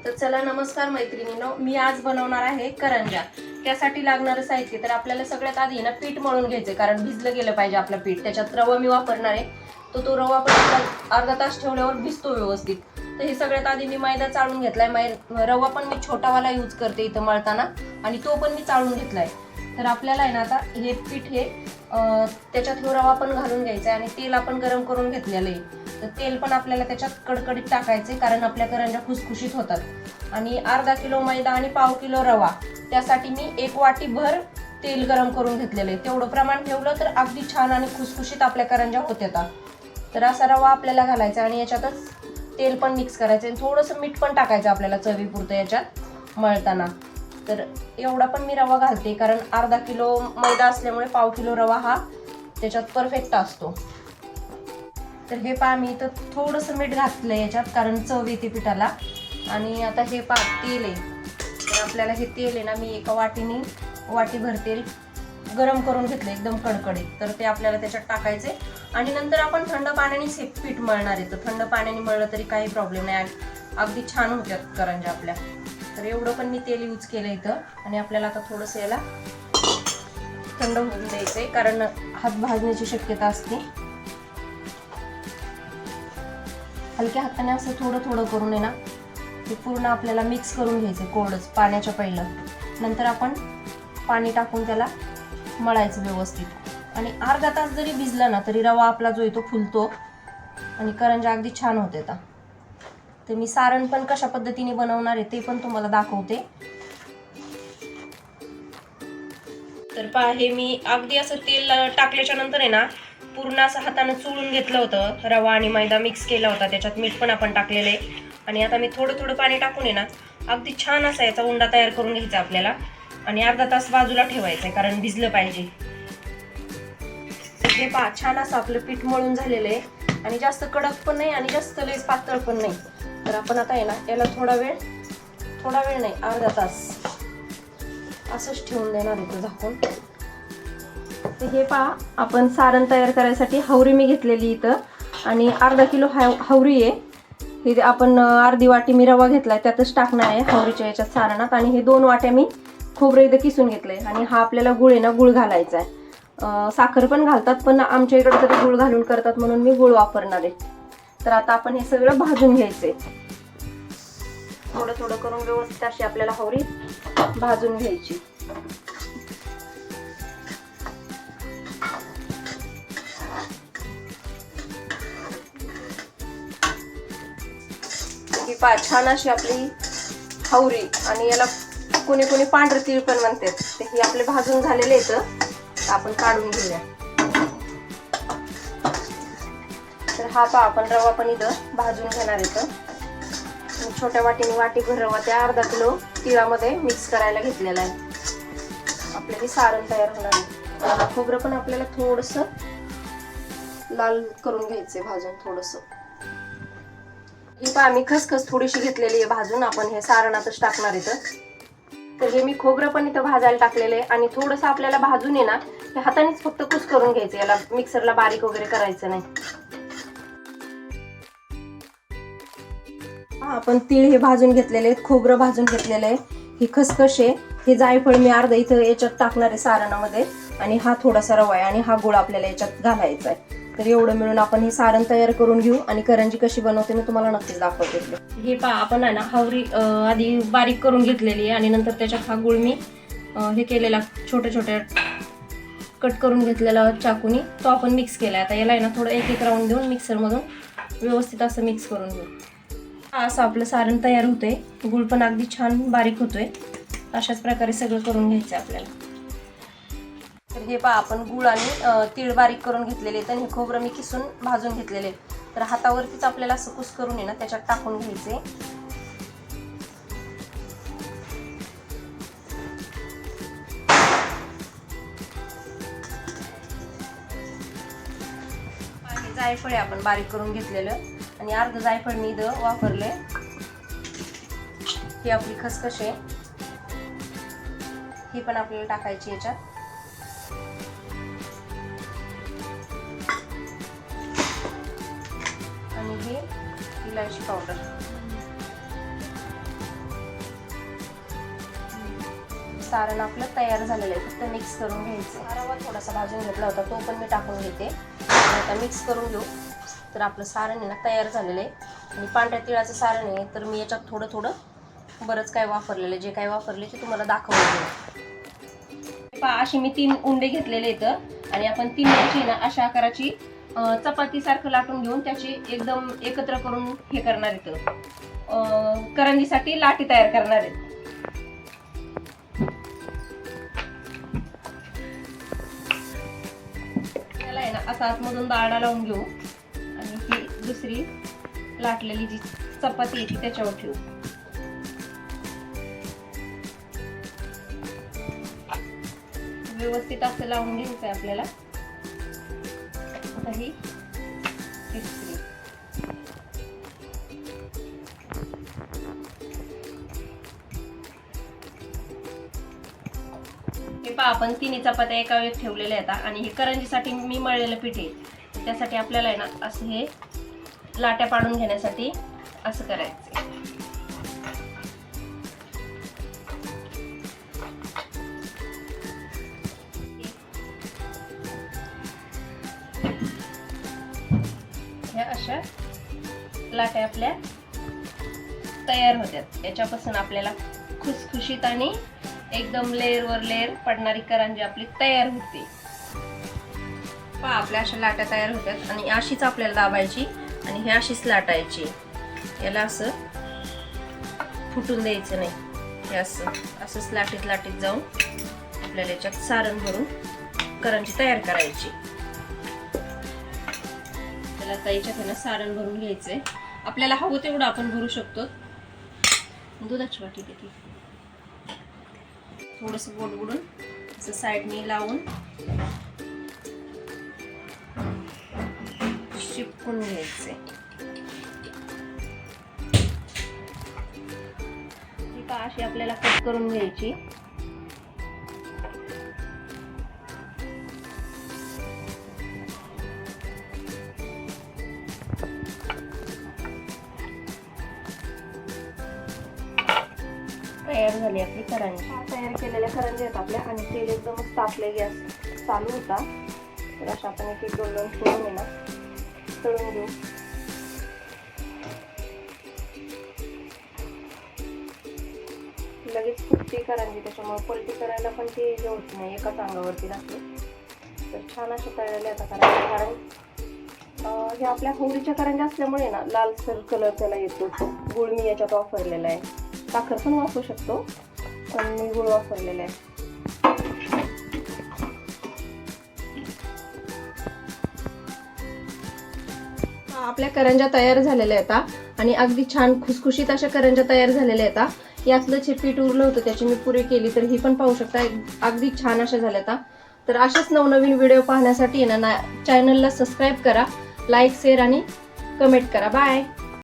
तर चला नमस्कार मैत्रिणींनो, मी आज बनवणार आहे करंज्या। त्यासाठी लागणारे साहित्य तर आपल्याला सगळ्यात आधी ना पीठ मळून घ्यायचे, कारण भिजलं गेलं पाहिजे आपलं पीठ। त्याच्यात रवा मी वापरणार आहे, तो रवा पण अर्धा तास ठेवल्यावर भिजतो व्यवस्थित। तर हे सगळ्यात आधी मी मैदा चाळून घेतलाय। रवा पण मी छोटावाला यूज करते इथं मळताना, आणि तो पण मी चाळून घेतलाय। तर आपल्याला आहे ना आता हे पीठ त्याच्यात रवा पण घालून घ्यायचा आहे, आणि तेल आपण गरम करून घेतलेलं आहे। तर तेल पण आपल्याला त्याच्यात कडकडीत टाकायचे, कारण आपल्या करंज्या खुसखुशीत होतात। आणि अर्धा किलो मैदा आणि पाव किलो रवा, त्यासाठी मी 1 वाटी भर तेल गरम करून घेतलेलं आहे। तेवढं प्रमाण ठेवलं तर अगदी छान आणि खुसखुशीत आपल्या करंज्या होतात। तर असा रवा आपल्याला घालायचा, आणि याच्यातच तेल पण मिक्स करायचं, आणि थोडंसं मीठ पण टाकायचं आपल्याला चवीपुरतं याच्यात मळताना। तर एवढा पण मी रवा घालते, कारण अर्धा किलो मैदा असल्यामुळे पाव किलो रवा हा त्याच्यात परफेक्ट असतो। तर हे पहा, मी इथं थोडंसं मीठ घातलंय याच्यात, कारण चव येते पिठाला। आणि आता हे पहा तेल आहे, तर आपल्याला हे तेल आहे ना, मी एका वाटीभर तेल गरम करून घेतलं एकदम कडकडीत। तर ते आपल्याला त्याच्यात टाकायचे, आणि नंतर आपण थंड पाण्याने हे पीठ मळणार आहे। तर थंड पाण्याने मळलं तरी काही प्रॉब्लेम नाही, अगदी छान होत्यात करंज्या आपल्या। तर एवढं पण मी तेल यूज केलं इथं, आणि आपल्याला आता थोडंसं याला थंड होऊन द्यायचंय, कारण हात भाजण्याची शक्यता असते। हलक्या हाताने असं थोडं थोडं करून आहे ना, ते पूर्ण आपल्याला मिक्स करून घ्यायचं कोरडच पाण्याच्या पहिलं। नंतर आपण पाणी टाकून त्याला मळायचं व्यवस्थित, आणि अर्धा तास जरी भिजला ना तरी रवा आपला जो आहे तो फुलतो, आणि करंज्या अगदी छान होते। तर मी सारण पण कशा पद्धतीने बनवणार आहे ते पण तुम्हाला दाखवते। तर पहा, हे मी अगदी असं तेल टाकल्याच्या नंतर आहे ना, पूर्ण असं हाताने चोळून घेतलं होतं। रवा आणि मैदा मिक्स केला होता, त्याच्यात मीठ पण आपण टाकलेलं आहे। आणि आता मी थोडं थोडं पाणी टाकून आहे ना, अगदी छान असा याचा उंडा तयार करून घ्यायचा आपल्याला, आणि अर्धा तास बाजूला ठेवायचं आहे, कारण भिजलं पाहिजे। हे पहा, छान असं आपलं पीठ मळून झालेलं आहे, आणि जास्त कडक पण नाही आणि जास्त लयच पातळ पण नाही। तर आपण आता आहे ना, याला थोडा वेळ नाही, अर्धा तास असंच ठेवून देणार आहे झाकून। तर हे पहा, आपण सारण तयार करायसाठी हवरी मी घेतलेली इथं, आणि अर्धा किलो हवरी आहे। हे आपण अर्धी वाटी मी रवा घेतलाय, त्यातच टाकणार आहे हवरीच्या याच्यात सारणात। आणि हे 2 वाट्या मी खोबरं इथं किसून घेतलंय, आणि हा आपल्याला गुळ आहे ना, गुळ घालायचा आहे। साखर पण घालतात, पण आमच्या इकडे तरी गुळ घालून करतात, म्हणून मी गुळ वापरणार आहे। तर आता आपण हे सगळं भाजून घ्यायचंय, थोडं थोडं करून व्यवस्थित अशी आपल्याला हवरी भाजून घ्यायची। ही पहा, छान अशी आपली हवरी, आणि याला कोणी कोणी पांढरे तीळ पण म्हणतात। ते ही आपले भाजून झालेले आहेत, आपण काढून घेऊया। तर हा पहा, आपण रवा पण इथं भाजून घेणार इथं। छोट्या वाटीने वाटीभर रवा त्या अर्धा किलो तिळामध्ये मिक्स करायला घेतलेला आहे। आपले हे सारण तयार होणार आहे। खोबरं पण आपल्याला थोडंसं लाल करून घ्यायचंय भाजून थोडंसं। ही पहा, मी खसखस थोडीशी घेतलेली आहे भाजून, आपण हे सारणातच टाकणार इथं। तर हे मी खोबरं पण इथं भाजायला टाकलेलं आहे, आणि थोडंसं आपल्याला भाजून आहे ना, हे हातानेच फक्त कुस करून घ्यायचं, याला मिक्सरला बारीक वगैरे करायचं नाही। आपण तीळ हे भाजून घेतलेले आहेत, खोबरं भाजून घेतलेलं आहे, ही खसखस आहे, हे जायफळ मी अर्धा इथं याच्यात टाकणार आहे सारणामध्ये, आणि हा थोडासा रवा आहे, आणि हा गुळ आपल्याला याच्यात घालायचा आहे। तर एवढं मिळून आपण हे सारण तयार करून घेऊ, आणि करंजी कशी बनवते मी तुम्हाला नक्कीच दाखवते। हे पहा, आपण आहे ना हवरी आधी बारीक करून घेतलेली आहे, आणि नंतर त्याच्यात हा गुळ मी हे केलेला छोट्या छोट्या कट करून घेतलेला चाकूनी, तो आपण मिक्स केला। आता याला आहे ना थोडं एक राऊंड देऊन मिक्सरमधून व्यवस्थित असं मिक्स करून घेऊ। असं आपलं सारण तयार होतंय, गुळ पण अगदी छान बारीक होतोय। अशाच प्रकारे सगळं करून घ्यायचं आपल्याला। तर हे पहा, आपण गुळ आणि तीळ बारीक करून घेतलेले आहेत, आणि खोबरं मी किसून भाजून घेतलेले। तर हातावरतीच आपल्याला असं कुस करून आहे ना, त्याच्यात टाकून घ्यायचे। जायफळ आपण बारीक करून घेतलेलं, आणि अर्ध जायफळ मी इथं वापरले। ही आपली खसखस आहे, ही पण आपल्याला टाकायची याच्यात। आणि हे इलायची पावडर, सारण आपलं तयार झालेलं आहे, फक्त मिक्स करून घ्यायचं. रवा थोडासा भाजून घेतला होता, तो पण मी टाकून घेते. आता मिक्स करून घेऊ. तर आपलं सारण आहे ना तयार झालेलं आहे. आणि पांढऱ्या तिळाचं सारण आहे, तर मी याच्यात थोडं थोडं बरंच काय वापरलेलं आहे. जे काय वापरले ते तुम्हाला दाखवले. पहा, अशी मी 3 उंडे घेतलेले आहेत आणि आपण 3 याची ना अशा आकाराची चपाती सारखं लाटून घेऊन त्याची एकदम एकत्र करून हे करणार आहेत. करंजीसाठी लाटी तयार करणार आहेत. त्याला आहे ना असा आतमधून दाडा लावून घेऊ आणि ही दुसरी लाटलेली जी चपाती आहे ती त्याच्यावर ठेवू. व्यवस्थित असं लावून घ्यायचं आहे आपल्याला. आता ही तिसरी. हे पहा, आपण 3 चपात्या एका वेळेस ठेवलेल्या आहेत आणि हे करंजीसाठी मी मळलेलं पीठ आहे. त्यासाठी आपल्याला आहे ना असं हे लाट्या पाडून घेण्यासाठी असं करायचं. ह्या अशा लाट्या आपल्या तयार होत्यात. याच्यापासून आपल्याला खुसखुशीत आणि एकदम लेअर वर लेअर पडणारी करंजी आपली तयार होते. पहा, आपल्या अशा लाट्या तयार होत्यात आणि अशीच आपल्याला दाबायची आणि हे अशीच लाटायची. याला असं फुटून द्यायचं नाही. हे असंच लाटीत लाटीत जाऊन आपल्याला याच्यात सारण भरून करंजी तयार करायची. त्याला ताईच्या सारण भरून घ्यायचंय. आपल्याला हवं तेवढं आपण भरू शकतो. दुधाची वाटी देते. थोडस बोट बुडून असं साईडनी लावून चिपकून घ्यायचे. अशी आपल्याला कट करून घ्यायची. तयार झाली आपली करंजी. तयार केलेल्या करंजी आहेत आपल्या आणि तेल एकदमच तापले. गॅस चालू होता. तर अशा आपण एक एक दोन सोडून ना तळून घेऊ. लगेच फुटते करंजी, त्याच्यामुळे पलटी करायला पण ते हे होत नाही, एकाच अंगावरती लागते. तर छान अशा तळलेल्या आता करंजी. कारण हे आपल्या होळीच्या करंज्या असल्यामुळे ना लालसर कलर त्याला येतो. गुळ मी याच्यात वापरलेला आहे. साखर पण वापरू शकतो, पण मी गुळ वापरलेला आहे. आपल्या करंज्या तयार झालेल्या आहेत आणि अगदी छान खुसखुशीत अशा करंज्या तयार झालेल्या आहेत. यातलं जे पीठ उरलं होतं त्याची मी पुरी केली, तर ही पण पाहू शकता अगदी छान अशा झाल्या. तर अशाच नवनवीन व्हिडिओ पाहण्यासाठी ना चॅनलला सबस्क्राईब करा, लाईक शेअर आणि कमेंट करा. बाय.